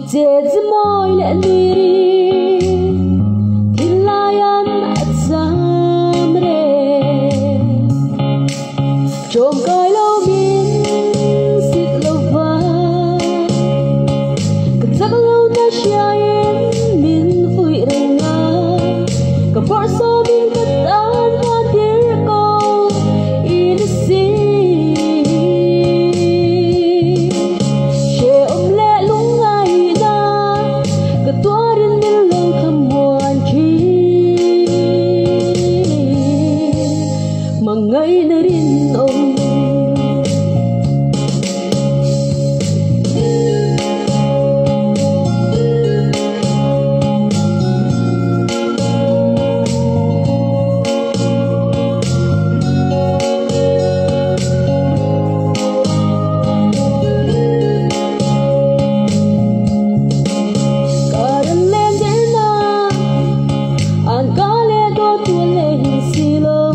It's moi le niri Tilayan at samre Chom kai lo min sit lo va Katak lo na siyayin min vui renga Kapor so min katan hadir ko inisi Ngay na rin ông Karan lên đến na an có lẽ có tua lên xì lô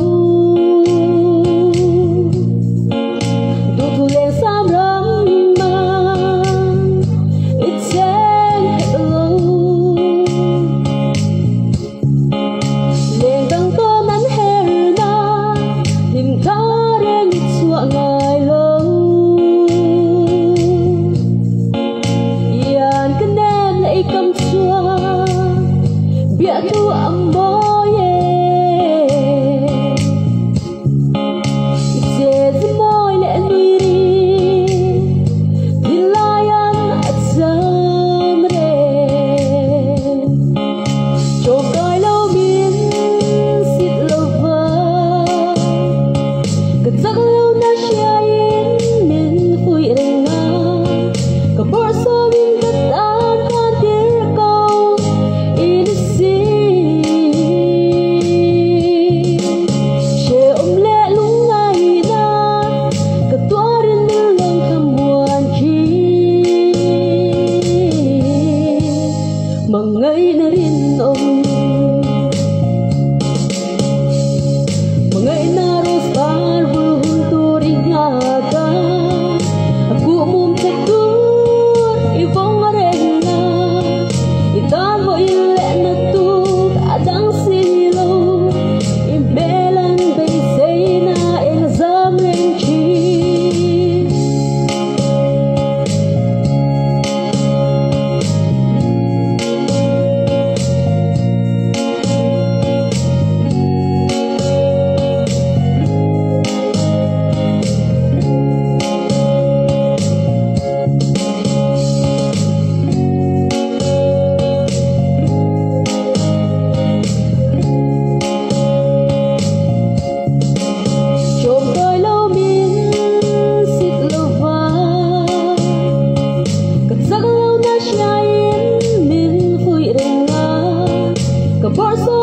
tu amboye It's moi le niri Dilayan at samre Chom kai lo min sit lo va Katak lo na siyayin min vui renga Kapor so min katan hadir ko inisi Ngay na rin ông Ngay na rostar bunturing aga Aku mum tegur ibong arena Itavo ile na tu adang silo Imbelan baysay na exam renchi Kapor so